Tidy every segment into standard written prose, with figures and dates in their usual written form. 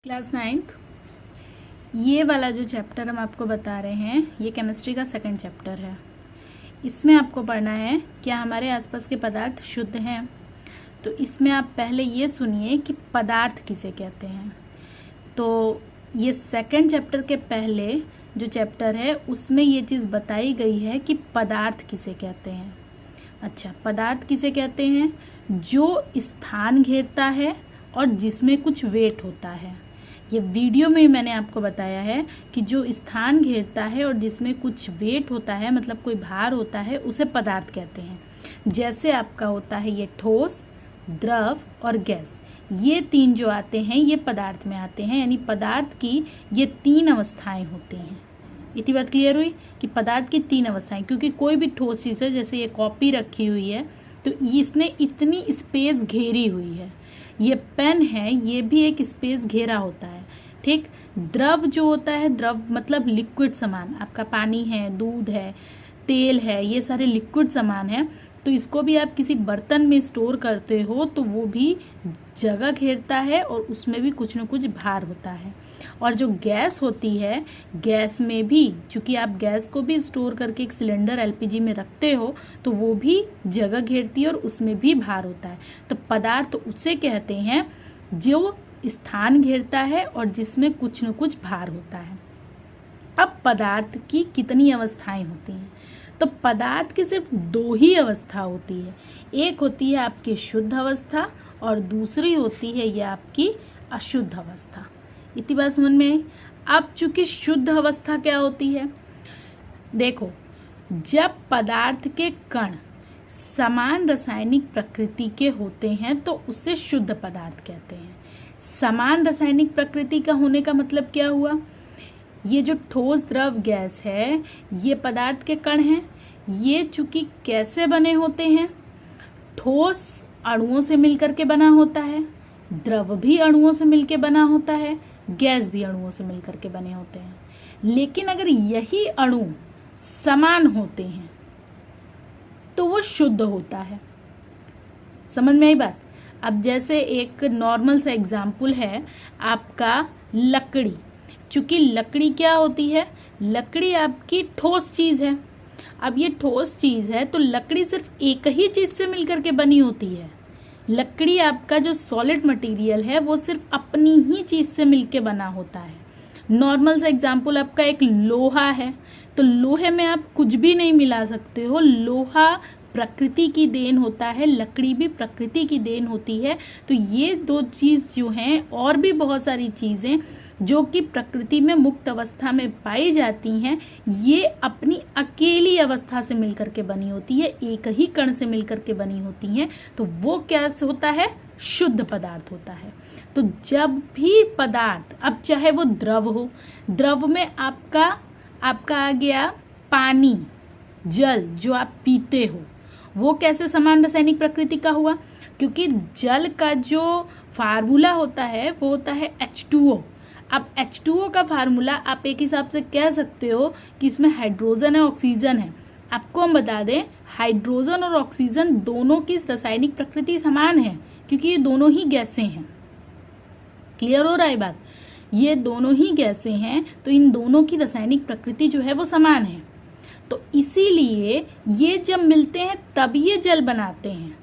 Class 9th ये वाला जो चैप्टर हम आपको बता रहे हैं ये केमिस्ट्री का सेकंड चैप्टर है। इसमें आपको पढ़ना है क्या हमारे आसपास के पदार्थ शुद्ध हैं। तो इसमें आप पहले ये सुनिए कि पदार्थ किसे कहते हैं। तो ये सेकंड चैप्टर के पहले जो चैप्टर है उसमें ये चीज़ बताई गई है कि पदार्थ किसे कहते हैं। अच्छा, पदार्थ किसे कहते हैं? जो स्थान घेरता है और जिसमें कुछ वेट होता है। ये वीडियो में मैंने आपको बताया है कि जो स्थान घेरता है और जिसमें कुछ वेट होता है, मतलब कोई भार होता है, उसे पदार्थ कहते हैं। जैसे आपका होता है ये ठोस, द्रव और गैस, ये तीन जो आते हैं ये पदार्थ में आते हैं। यानी पदार्थ की ये तीन अवस्थाएं होती हैं। इतनी बात क्लियर हुई कि पदार्थ की तीन अवस्थाएं, क्योंकि कोई भी ठोस चीज़ है, जैसे ये कॉपी रखी हुई है तो इसने इतनी स्पेस घेरी हुई है। ये पेन है, ये भी एक स्पेस घेरा होता है। ठीक, द्रव जो होता है, द्रव मतलब लिक्विड सामान, आपका पानी है, दूध है, तेल है, ये सारे लिक्विड सामान है। तो इसको भी आप किसी बर्तन में स्टोर करते हो तो वो भी जगह घेरता है और उसमें भी कुछ न कुछ भार होता है। और जो गैस होती है, गैस में भी, चूँकि आप गैस को भी स्टोर करके एक सिलेंडर एलपीजी में रखते हो तो वो भी जगह घेरती है और उसमें भी भार होता है। तो पदार्थ उसे कहते हैं जो स्थान घेरता है और जिसमें कुछ न कुछ भार होता है। अब पदार्थ की कितनी अवस्थाएं होती हैं? तो पदार्थ की सिर्फ दो ही अवस्था होती है। एक होती है आपकी शुद्ध अवस्था और दूसरी होती है ये आपकी अशुद्ध अवस्था। इतनी बात समझ में आई? अब चूंकि शुद्ध अवस्था क्या होती है, देखो, जब पदार्थ के कण समान रासायनिक प्रकृति के होते हैं तो उसे शुद्ध पदार्थ कहते हैं। समान रासायनिक प्रकृति का होने का मतलब क्या हुआ? ये जो ठोस, द्रव, गैस है, ये पदार्थ के कण हैं। ये चूंकि कैसे बने होते हैं? ठोस अणुओं से मिलकर के बना होता है, द्रव भी अणुओं से मिलकर बना होता है, गैस भी अणुओं से मिलकर के बने होते हैं। लेकिन अगर यही अणु समान होते हैं तो वो शुद्ध होता है। समझ में आई बात? अब जैसे एक नॉर्मल सा एग्जाम्पल है आपका लकड़ी। चूंकि लकड़ी क्या होती है? लकड़ी आपकी ठोस चीज़ है। अब ये ठोस चीज़ है तो लकड़ी सिर्फ एक ही चीज़ से मिलकर के बनी होती है। लकड़ी आपका जो सॉलिड मटेरियल है वो सिर्फ अपनी ही चीज़ से मिलकर बना होता है। नॉर्मल सा एग्जाम्पल आपका एक लोहा है, तो लोहे में आप कुछ भी नहीं मिला सकते हो। लोहा प्रकृति की देन होता है, लकड़ी भी प्रकृति की देन होती है। तो ये दो चीज़ जो हैं, और भी बहुत सारी चीज़ें जो कि प्रकृति में मुक्त अवस्था में पाई जाती हैं, ये अपनी अकेली अवस्था से मिलकर के बनी होती है, एक ही कण से मिलकर के बनी होती हैं। तो वो क्या होता है? शुद्ध पदार्थ होता है। तो जब भी पदार्थ, अब चाहे वो द्रव हो, द्रव में आपका आ गया पानी, जल जो आप पीते हो, वो कैसे समान रासायनिक प्रकृति का हुआ? क्योंकि जल का जो फार्मूला होता है वो होता है H2O। अब H2O का फार्मूला आप एक हिसाब से कह सकते हो कि इसमें हाइड्रोजन है, ऑक्सीजन है। आपको हम बता दें, हाइड्रोजन और ऑक्सीजन दोनों की रासायनिक प्रकृति समान है, क्योंकि ये दोनों ही गैसें हैं। क्लियर हो रहा है बात? ये दोनों ही गैसें हैं, तो इन दोनों की रासायनिक प्रकृति जो है वो समान है। तो इसीलिए ये जब मिलते हैं तब ये जल बनाते हैं।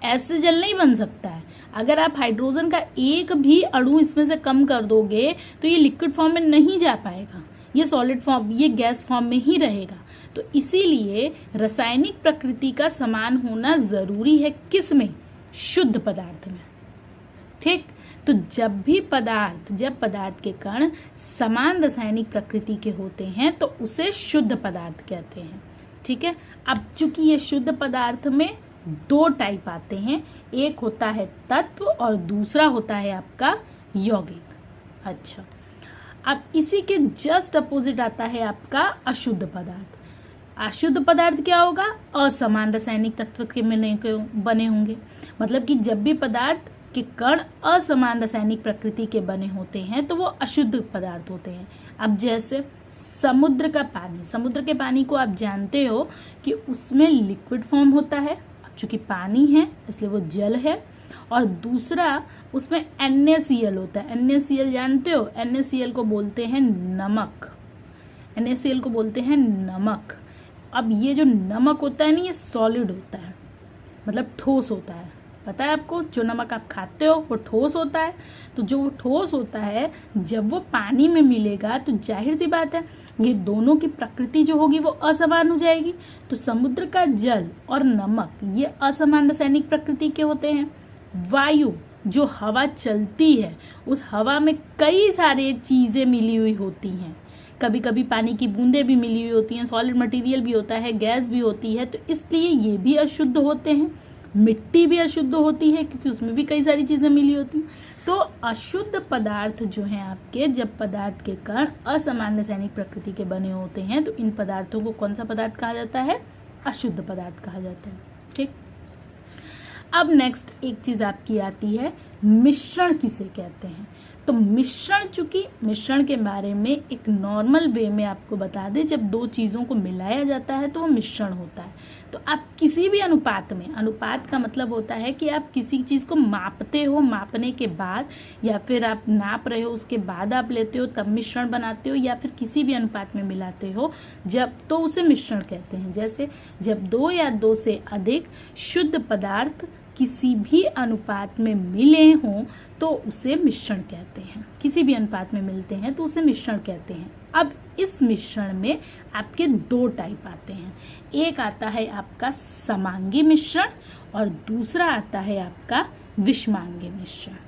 ऐसे जल नहीं बन सकता है। अगर आप हाइड्रोजन का एक भी अणु इसमें से कम कर दोगे तो ये लिक्विड फॉर्म में नहीं जा पाएगा, ये सॉलिड फॉर्म, ये गैस फॉर्म में ही रहेगा। तो इसीलिए रासायनिक प्रकृति का समान होना ज़रूरी है। किस में? शुद्ध पदार्थ में। ठीक, तो जब पदार्थ के कण समान रासायनिक प्रकृति के होते हैं तो उसे शुद्ध पदार्थ कहते हैं। ठीक है, अब चूंकि ये शुद्ध पदार्थ में दो टाइप आते हैं, एक होता है तत्व और दूसरा होता है आपका यौगिक। अच्छा, अब इसी के जस्ट अपोजिट आता है आपका अशुद्ध पदार्थ। अशुद्ध पदार्थ क्या होगा? असमान रासायनिक तत्व के बने होंगे। मतलब कि जब भी पदार्थ के कण असमान रासायनिक प्रकृति के बने होते हैं तो वो अशुद्ध पदार्थ होते हैं। अब जैसे समुद्र का पानी, समुद्र के पानी को आप जानते हो कि उसमें लिक्विड फॉर्म होता है। चूंकि पानी है इसलिए वो जल है, और दूसरा उसमें NaCl होता है। NaCl जानते हो, NaCl को बोलते हैं नमक, NaCl को बोलते हैं नमक। अब ये जो नमक होता है ना, ये सॉलिड होता है, मतलब ठोस होता है। पता है आपको, जो नमक आप खाते हो वो ठोस होता है। तो जो वो ठोस होता है, जब वो पानी में मिलेगा तो जाहिर सी बात है ये दोनों की प्रकृति जो होगी वो असमान हो जाएगी। तो समुद्र का जल और नमक ये असमान रासायनिक प्रकृति के होते हैं। वायु, जो हवा चलती है, उस हवा में कई सारी चीज़ें मिली हुई होती हैं। कभी कभी पानी की बूंदें भी मिली हुई होती हैं, सॉलिड मटेरियल भी होता है, गैस भी होती है, तो इसलिए ये भी अशुद्ध होते हैं। मिट्टी भी अशुद्ध होती है क्योंकि उसमें भी कई सारी चीज़ें मिली होती हैं। तो अशुद्ध पदार्थ जो हैं आपके, जब पदार्थ के कण असमान रासायनिक प्रकृति के बने होते हैं तो इन पदार्थों को कौन सा पदार्थ कहा जाता है? अशुद्ध पदार्थ कहा जाता है। ठीक, अब नेक्स्ट एक चीज़ आपकी आती है, मिश्रण किसे कहते हैं। तो मिश्रण, चूंकि मिश्रण के बारे में एक नॉर्मल वे में आपको बता दें, जब दो चीज़ों को मिलाया जाता है तो वो मिश्रण होता है। तो आप किसी भी अनुपात में, अनुपात का मतलब होता है कि आप किसी चीज़ को मापते हो, मापने के बाद या फिर आप नाप रहे हो उसके बाद आप लेते हो तब मिश्रण बनाते हो, या फिर किसी भी अनुपात में मिलाते हो जब, तो उसे मिश्रण कहते हैं। जैसे जब दो या दो से अधिक शुद्ध पदार्थ किसी भी अनुपात में मिले हों तो उसे मिश्रण कहते हैं। किसी भी अनुपात में मिलते हैं तो उसे मिश्रण कहते हैं। अब इस मिश्रण में आपके दो टाइप आते हैं। एक आता है आपका समांगी मिश्रण और दूसरा आता है आपका विषमांगी मिश्रण।